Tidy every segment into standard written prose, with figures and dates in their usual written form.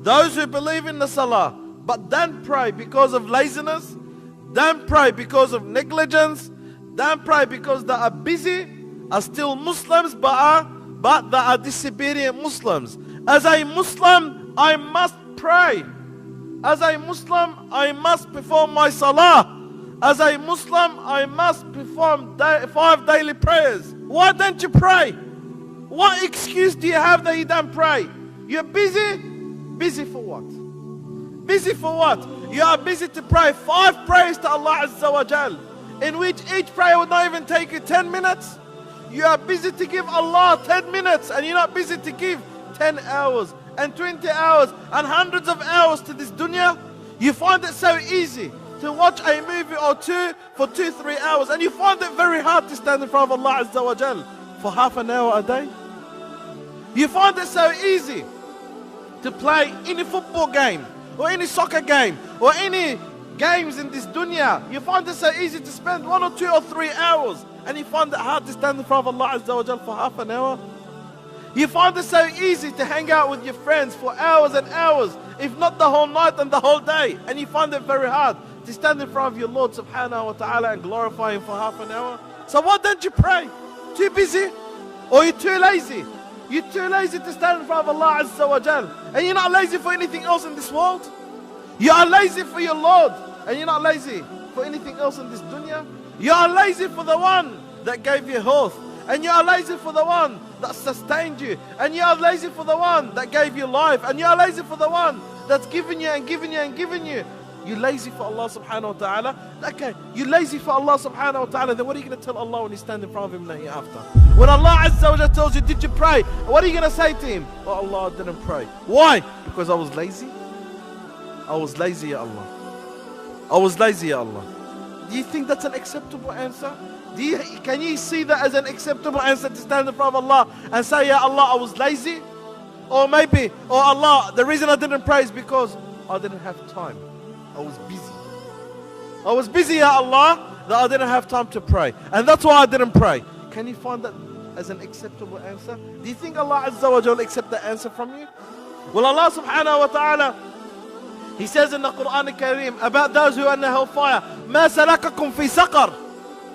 Those who believe in the salah, but then pray because of laziness, then pray because of negligence, then pray because they are busy, are still Muslims, but they are disobedient Muslims. As a Muslim, I must pray. As a Muslim, I must perform my salah. As a Muslim, I must perform 5 daily prayers. Why don't you pray? What excuse do you have that you don't pray? You're busy? Busy for what? Busy for what? You are busy to pray 5 prayers to Allah Azza wa Jal, in which each prayer would not even take you 10 minutes. You are busy to give Allah 10 minutes, and you're not busy to give 10 hours and 20 hours and hundreds of hours to this dunya. You find it so easy to watch a movie or two for 2-3 hours, and you find it very hard to stand in front of Allah Azza wa Jal for half an hour a day. You find it so easy to play any football game or any soccer game or any games in this dunya. You find it so easy to spend 1 or 2 or 3 hours, and you find it hard to stand in front of Allah Azza wa Jal for half an hour. You find it so easy to hang out with your friends for hours and hours, if not the whole night and the whole day, and you find it very hard to stand in front of your Lord subhanahu wa ta'ala and glorify Him for half an hour. So why don't you pray? Too busy? Or you're too lazy? You're too lazy to stand in front of Allah Azza wa Jal, and you're not lazy for anything else in this world? You are lazy for your Lord, and you're not lazy for anything else in this dunya? You are lazy for the one that gave you health, and you are lazy for the one that sustained you, and you are lazy for the one that gave you life, and you are lazy for the one that's given you and given you and given you. You're lazy for Allah subhanahu wa ta'ala. Okay, you're lazy for Allah subhanahu wa ta'ala, then what are you going to tell Allah when you stand in front of Him hereafter? When Allah Azza wa Jalla tells you, did you pray? What are you going to say to Him? Oh Allah, I didn't pray. Why? Because I was lazy? I was lazy, Ya Allah. I was lazy, Ya Allah. Do you think that's an acceptable answer? Can you see that as an acceptable answer to stand in front of Allah and say, Ya Allah, I was lazy? Or maybe, oh Allah, the reason I didn't pray is because I didn't have time. I was busy. I was busy, Ya Allah, that I didn't have time to pray. And that's why I didn't pray. Can you find that as an acceptable answer? Do you think Allah Azza wa Jalla accept the answer from you? Well, Allah subhanahu wa ta'ala, He says in the Quran al-Kareem about those who are in the hellfire, مَا سَلَكَكُمْ فِي سَقَرٍ.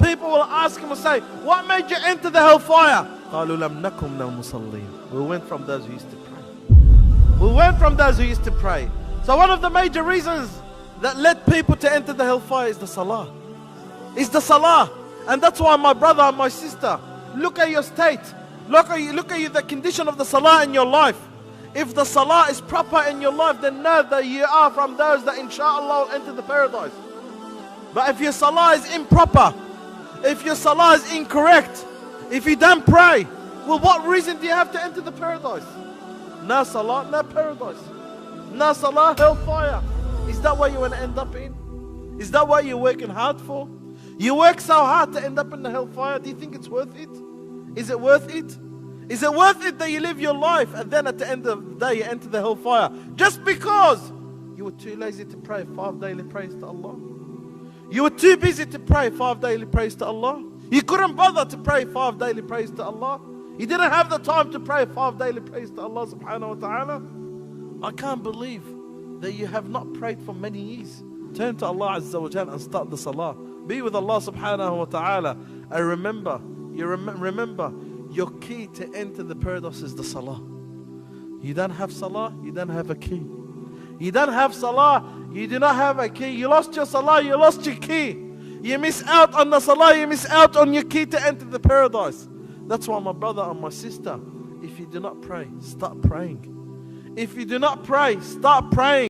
People will ask Him and say, what made you enter the hellfire? قَالُوا لَمْ نَكُمْ نَا مُصَلِّينَ. We went from those who used to pray. We went from those who used to pray. So one of the major reasons that led people to enter the hellfire is the salah. It's the salah. And that's why, my brother and my sister, look at your state. Look at the condition of the salah in your life. If the salah is proper in your life, then know that you are from those that inshallah will enter the paradise. But if your salah is improper, if your salah is incorrect, if you don't pray, well, what reason do you have to enter the paradise? No salah, no paradise. No salah, hellfire. Is that what you want to end up in? Is that what you're working hard for? You work so hard to end up in the hellfire. Do you think it's worth it? Is it worth it? Is it worth it that you live your life and then at the end of the day you enter the hellfire just because you were too lazy to pray 5 daily prayers to Allah? You were too busy to pray 5 daily prayers to Allah? You couldn't bother to pray 5 daily prayers to Allah? You didn't have the time to pray 5 daily prayers to Allah subhanahu wa ta'ala? I can't believe that you have not prayed for many years. Turn to Allah Azza wa Jalla and start the salah. Be with Allah subhanahu wa ta'ala. And remember, your key to enter the paradise is the salah. You don't have salah, you don't have a key. You don't have salah, you do not have a key. You lost your salah, you lost your key. You miss out on the salah, you miss out on your key to enter the paradise. That's why, my brother and my sister, if you do not pray, start praying. If you do not pray, start praying.